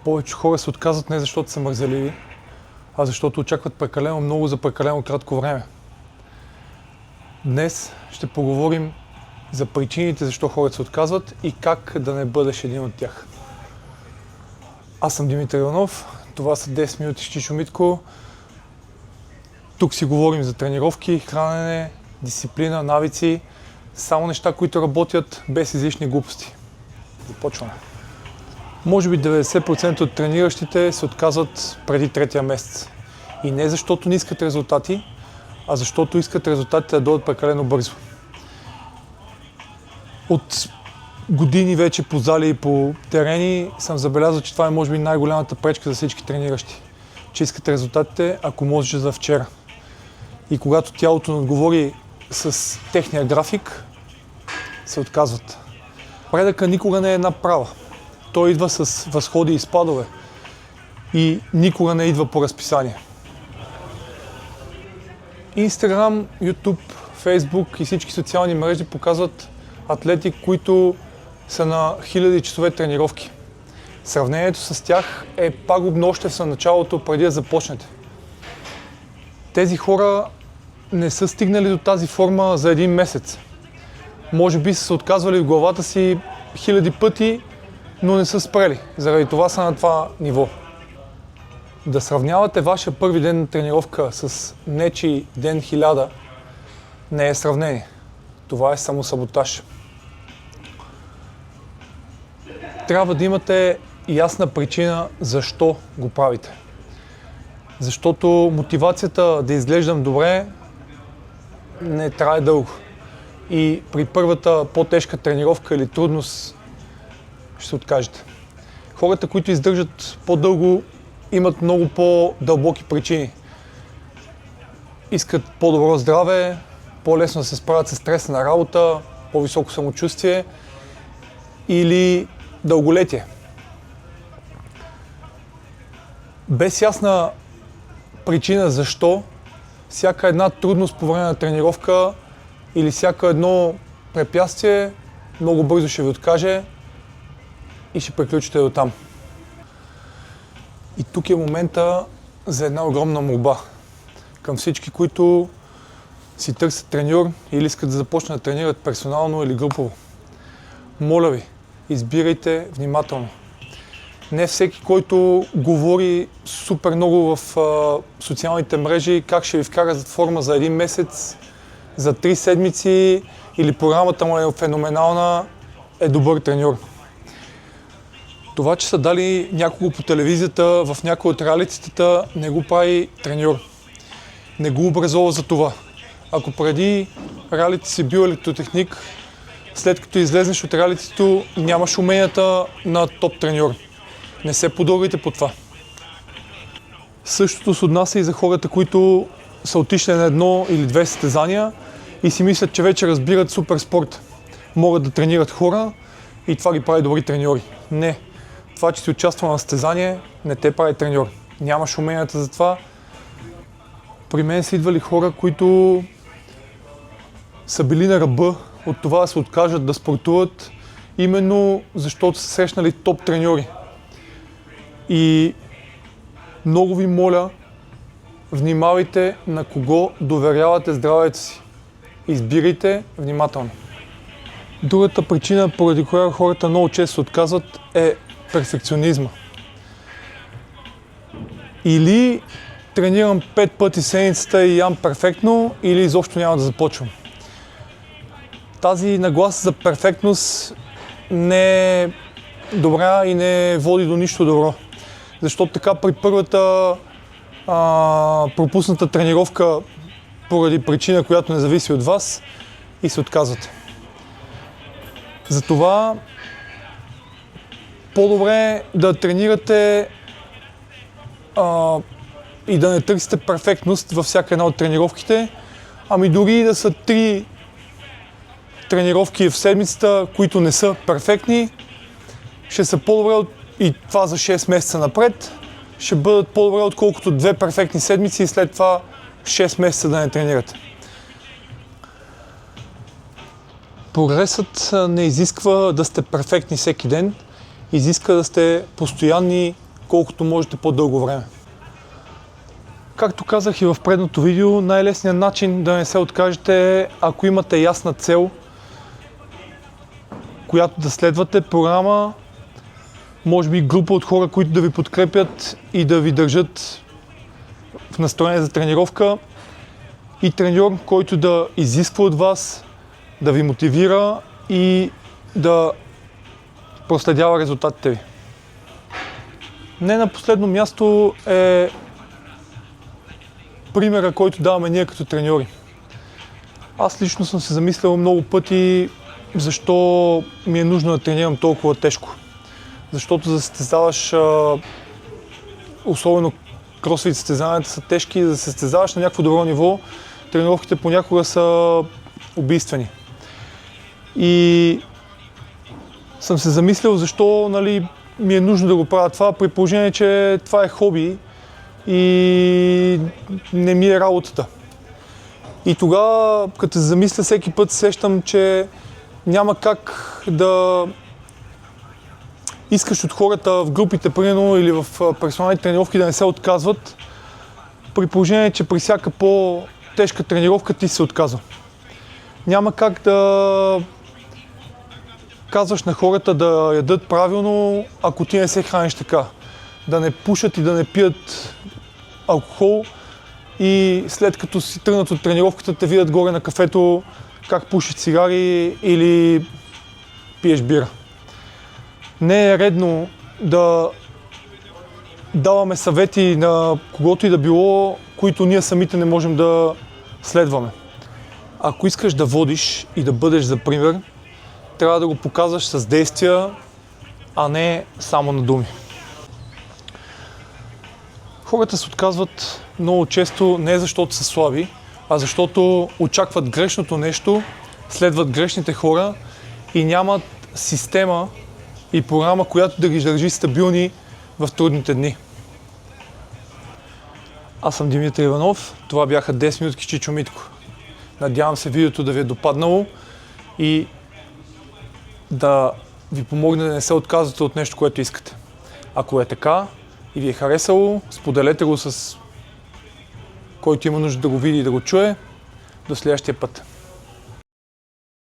Повече хора се отказват не защото са мързеливи, а защото очакват прекалено много за прекалено кратко време. Днес ще поговорим за причините защо хората се отказват и как да не бъдеш един от тях. Аз съм Димитър Иванов, това са 10 минути с Чичо Митко. Тук си говорим за тренировки, хранене, дисциплина, навици, само неща, които работят без излишни глупости. Започваме. Може би 90% от трениращите се отказват преди третия месец. И не защото не искат резултати, а защото искат резултатите да дойдат прекалено бързо. От години вече по зали и по терени съм забелязал, че това е може би най-голямата пречка за всички трениращи. Че искат резултатите, ако можеш за вчера. И когато тялото не отговори с техния график, се отказват. Предъка никога не е една права. Той идва с възходи и спадове и никога не идва по разписание. Инстаграм, Ютуб, Фейсбук и всички социални мрежи показват атлети, които са на хиляди часове тренировки. Сравнението с тях е пагубно още в началото, преди да започнете. Тези хора не са стигнали до тази форма за един месец. Може би са се отказвали в главата си хиляди пъти, но не са спрели. Заради това са на това ниво. Да сравнявате вашия първи ден на тренировка с нечий ден 1000 не е сравнение. Това е самосаботаж. Трябва да имате ясна причина защо го правите. Защото мотивацията да изглеждам добре не трае дълго. И при първата по-тежка тренировка или трудност ще се откажете. Хората, които издържат по-дълго, имат много по-дълбоки причини. Искат по-добро здраве, по-лесно да се справят с стреса на работа, по-високо самочувствие или дълголетие. Без ясна причина защо, всяка една трудност по време на тренировка или всяко едно препятствие много бързо ще ви откаже и ще приключите до там. И тук е момента за една огромна молба към всички, които си търсят треньор или искат да започнат да тренират персонално или групово. Моля ви, избирайте внимателно. Не всеки, който говори супер много в социалните мрежи как ще ви вкара форма за един месец, за 3 седмици или програмата му е феноменална, е добър треньор. Това, че са дали някого по телевизията в някои от реалитетата, не го прави треньор. Не го образува за това. Ако преди реалити си бил електротехник, след като излезнеш от реалитето, нямаш уменията на топ треньор. Не се подлагайте по това. Същото се отнася и за хората, които са отишли на 1 или 2 състезания и си мислят, че вече разбират супер спорт. Могат да тренират хора и това ги прави добри треньори. Не. Това, че си участвал на състезание, не те прави треньор. Нямаш уменията за това. При мен са идвали хора, които са били на ръба от това да се откажат да спортуват, именно защото са срещнали топ треньори. И много ви моля, внимавайте на кого доверявате здравето си. Избирайте внимателно. Другата причина, поради която хората много често се отказват, е перфекционизма. Или тренирам 5 пъти седмицата и ям перфектно, или изобщо няма да започвам. Тази нагласа за перфектност не е добра и не води до нищо добро. Защото така при първата пропусната тренировка поради причина, която не зависи от вас, и се отказвате. Затова по-добре да тренирате и да не търсите перфектност във всяка една от тренировките, ами дори да са 3 тренировки в седмицата, които не са перфектни, ще са по-добре и това за 6 месеца напред, ще бъдат по-добре отколкото 2 перфектни седмици и след това 6 месеца да не тренирате. Прогресът не изисква да сте перфектни всеки ден, изисква да сте постоянни колкото можете по-дълго време. Както казах и в предното видео, най-лесният начин да не се откажете е, ако имате ясна цел, която да следвате, програма, може би група от хора, които да ви подкрепят и да ви държат в настроение за тренировка, и треньор, който да изисква от вас, да ви мотивира и да проследява резултатите ви. Не на последно място е примера, който даваме ние като треньори. Аз лично съм се замислял много пъти защо ми е нужно да тренирам толкова тежко. Защото за да състезаваш, особено кросфит състезанията са тежки, за да се състезаваш на някакво добро ниво, тренировките понякога са убийствени. И съм се замислял защо, нали, ми е нужно да го правя това, при положение, че това е хоби и не ми е работата. И тогава, като се замисля, всеки път сещам, че няма как да искаш от хората в групите, примерно, или в персонални тренировки да не се отказват, при положение, че при всяка по-тежка тренировка ти се отказва. Няма как да казваш на хората да ядат правилно, ако ти не се храниш така. Да не пушат и да не пият алкохол и след като си тръгнат от тренировката те видят горе на кафето как пушиш цигари или пиеш бира. Не е редно да даваме съвети на когото и да било, които ние самите не можем да следваме. Ако искаш да водиш и да бъдеш за пример, трябва да го показваш с действия, а не само на думи. Хората се отказват много често не защото са слаби, а защото очакват грешното нещо, следват грешните хора и нямат система и програма, която да ги държи стабилни в трудните дни. Аз съм Димитър Иванов, това бяха 10 минутки с Чичо Митко. Надявам се видеото да ви е допаднало и да ви помогне да не се отказвате от нещо, което искате. Ако е така и ви е харесало, споделете го с който има нужда да го види и да го чуе. До следващия път.